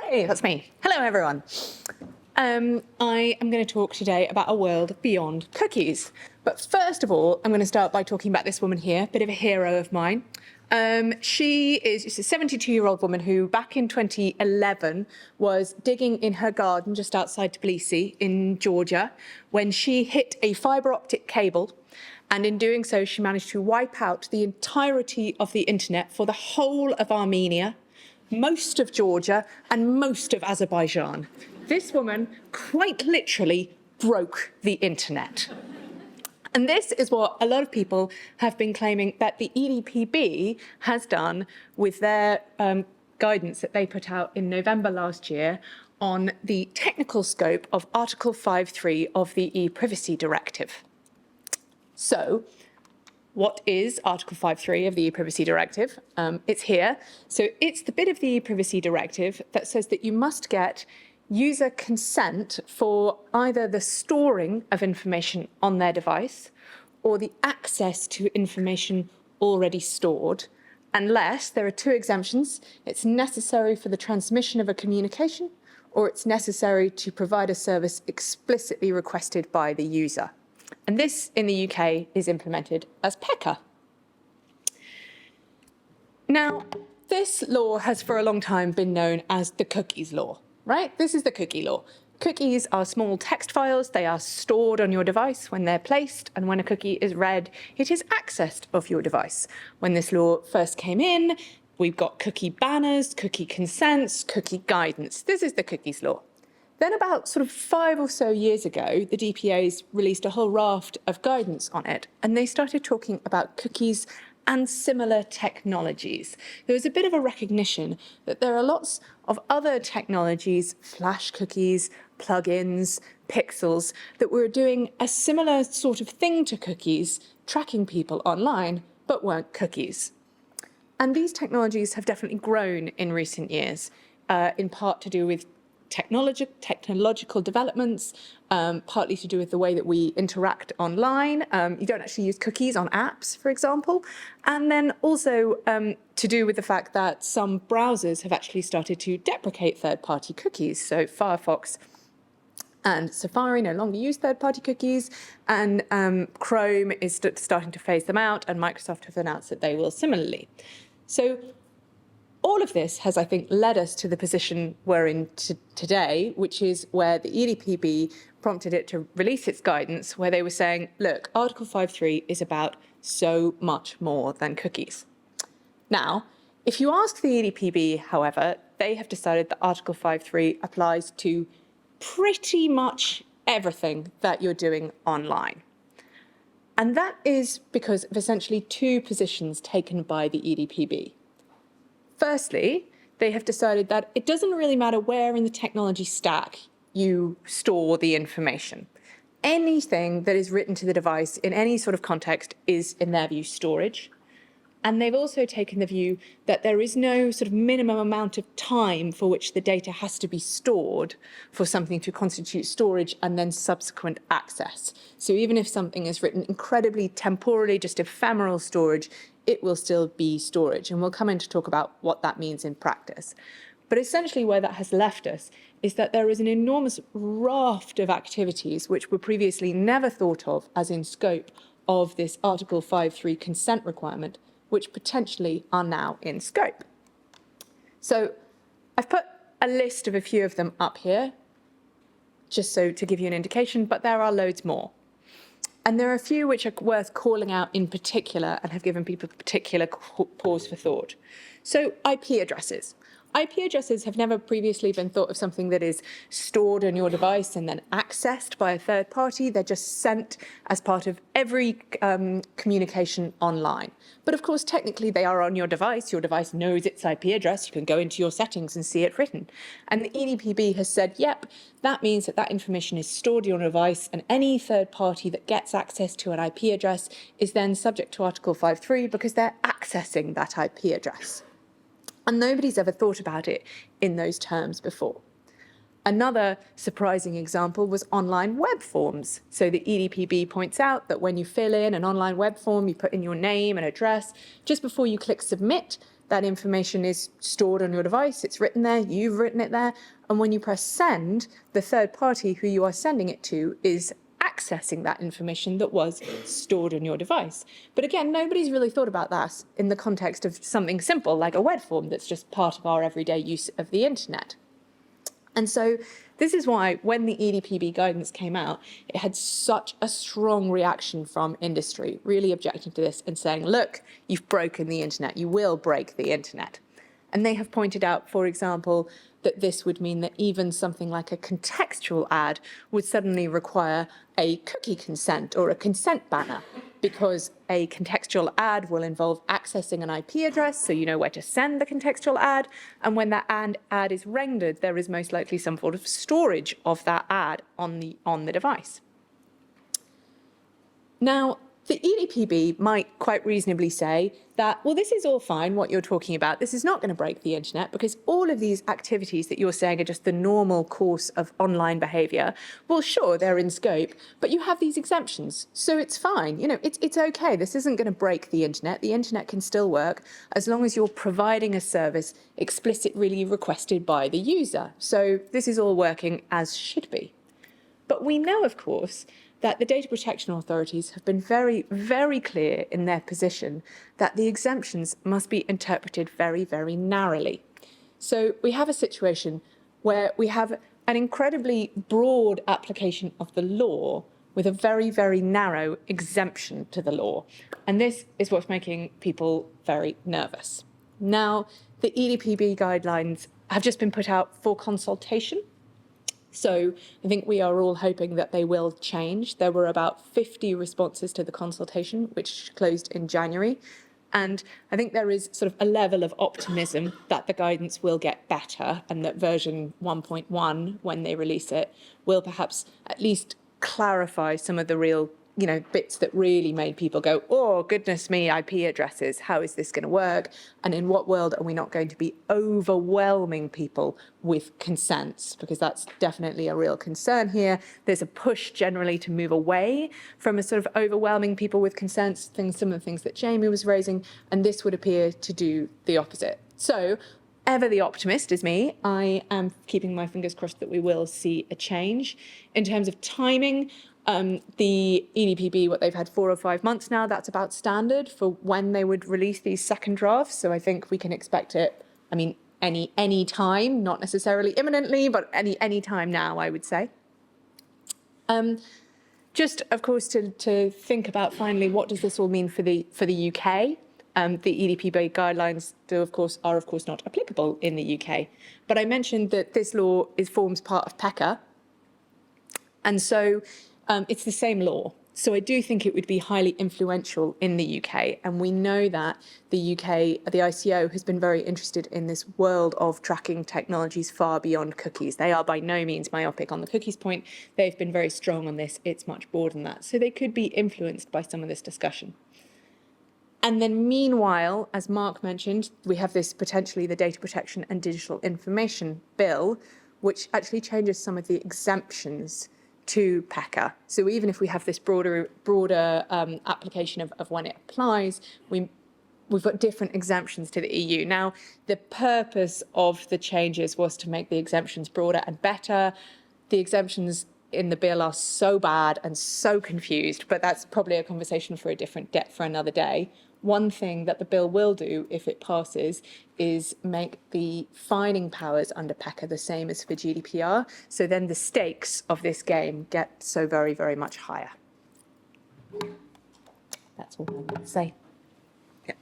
Hi, that's me. Hello, everyone. I am going to talk today about a world beyond cookies. But first of all, I'm going to start by talking about this woman here, a bit of a hero of mine. She is a 72-year-old woman who, back in 2011, was digging in her garden just outside Tbilisi in Georgia when she hit a fibre optic cable. And in doing so, she managed to wipe out the entirety of the internet for the whole of Armenia, most of Georgia, and most of Azerbaijan. This woman quite literally broke the internet. And this is what a lot of people have been claiming that the EDPB has done with their guidance that they put out in November last year on the technical scope of Article 5.3 of the e-Privacy Directive. So, what is Article 5.3 of the e-Privacy Directive? It's here. So it's the bit of the e-Privacy Directive that says that you must get user consent for either the storing of information on their device or the access to information already stored, unless there are two exemptions. It's necessary for the transmission of a communication, or it's necessary to provide a service explicitly requested by the user. And this, in the UK, is implemented as PECA. Now, this law has for a long time been known as the cookies law, right? This is the cookie law. Cookies are small text files. They are stored on your device when they're placed, and when a cookie is read, it is accessed off your device. When this law first came in, we've got cookie banners, cookie consents, cookie guidance. This is the cookies law. Then about sort of 5 or so years ago, the DPA's released a whole raft of guidance on it, and they started talking about cookies and similar technologies. There was a bit of a recognition that there are lots of other technologies, flash cookies, plugins, pixels, that were doing a similar sort of thing to cookies, tracking people online, but weren't cookies. And these technologies have definitely grown in recent years, in part to do with technological developments, partly to do with the way that we interact online. You don't actually use cookies on apps, for example. And then also to do with the fact that some browsers have actually started to deprecate third-party cookies. So Firefox and Safari no longer use third-party cookies, and Chrome is starting to phase them out, and Microsoft have announced that they will similarly. So all of this has, I think, led us to the position we're in today, which is where the EDPB prompted it to release its guidance, where they were saying, look, Article 5.3 is about so much more than cookies. Now, if you ask the EDPB, however, they have decided that Article 5.3 applies to pretty much everything that you're doing online. And that is because of essentially two positions taken by the EDPB. Firstly, they have decided that it doesn't really matter where in the technology stack you store the information. Anything that is written to the device in any sort of context is, in their view, storage. And they've also taken the view that there is no sort of minimum amount of time for which the data has to be stored for something to constitute storage and then subsequent access. So even if something is written incredibly temporally, just ephemeral storage, it will still be storage. And we'll come in to talk about what that means in practice. But essentially where that has left us is that there is an enormous raft of activities which were previously never thought of as in scope of this Article 5.3 consent requirement, which potentially are now in scope. So I've put a list of a few of them up here, just so to give you an indication, but there are loads more. And there are a few which are worth calling out in particular and have given people particular pause for thought. So IP addresses. IP addresses have never previously been thought of something that is stored on your device and then accessed by a third party. They're just sent as part of every communication online. But of course, technically, they are on your device. Your device knows its IP address. You can go into your settings and see it written. And the EDPB has said, yep, that means that that information is stored on your device, and any third party that gets access to an IP address is then subject to Article 5.3 because they're accessing that IP address. And nobody's ever thought about it in those terms before. Another surprising example was online web forms. So the EDPB points out that when you fill in an online web form, you put in your name and address. Just before you click submit, that information is stored on your device. It's written there, you've written it there. And when you press send, the third party who you are sending it to is accessing that information that was stored on your device. But again, nobody's really thought about that in the context of something simple like a web form that's just part of our everyday use of the internet. And so this is why when the EDPB guidance came out, it had such a strong reaction from industry, really objecting to this and saying, look, you've broken the internet, you will break the internet. And they have pointed out, for example, that this would mean that even something like a contextual ad would suddenly require a cookie consent or a consent banner, because a contextual ad will involve accessing an IP address, so you know where to send the contextual ad. And when that ad is rendered, there is most likely some sort of storage of that ad on the device. Now, the EDPB might quite reasonably say that, well, this is all fine, what you're talking about. This is not going to break the internet because all of these activities that you're saying are just the normal course of online behaviour. Well, sure, they're in scope, but you have these exemptions, so it's fine. You know, it's okay. This isn't going to break the internet. The internet can still work as long as you're providing a service explicitly requested by the user. So this is all working as should be. But we know, of course, that the data protection authorities have been very, very clear in their position that the exemptions must be interpreted very, very narrowly. So we have a situation where we have an incredibly broad application of the law with a very, very narrow exemption to the law. And this is what's making people very nervous. Now, the EDPB guidelines have just been put out for consultation. So I think we are all hoping that they will change. There were about 50 responses to the consultation, which closed in January. And I think there is sort of a level of optimism that the guidance will get better and that version 1.1, when they release it, will perhaps at least clarify some of the real bits that really made people go, oh, goodness me, IP addresses, how is this going to work? And in what world are we not going to be overwhelming people with consents? Because that's definitely a real concern here. There's a push generally to move away from a sort of overwhelming people with consents, some of the things that Jamie was raising, and this would appear to do the opposite. So, ever the optimist is me. I am keeping my fingers crossed that we will see a change. In terms of timing, the EDPB, what they've had 4 or 5 months now, that's about standard for when they would release these second drafts. So I think we can expect it, any time, not necessarily imminently, but any time now, I would say. Just, of course, to think about finally, what does this all mean for the UK? The EDPB guidelines are of course not applicable in the UK. But I mentioned that this law forms part of PECA. And so it's the same law. So I do think it would be highly influential in the UK. And we know that the UK, the ICO, has been very interested in this world of tracking technologies far beyond cookies. They are by no means myopic on the cookies point. They've been very strong on this. It's much broader than that. So they could be influenced by some of this discussion. And then meanwhile, as Mark mentioned, we have this potentially the Data Protection and Digital Information Bill, which actually changes some of the exemptions to PECA. So even if we have this broader application of when it applies, we've got different exemptions to the EU. Now, the purpose of the changes was to make the exemptions broader and better. The exemptions in the bill are so bad and so confused, but that's probably a conversation for another day. One thing that the bill will do, if it passes, is make the fining powers under PECA the same as for GDPR. So then the stakes of this game get so very, very much higher. That's all I want to say. Yeah.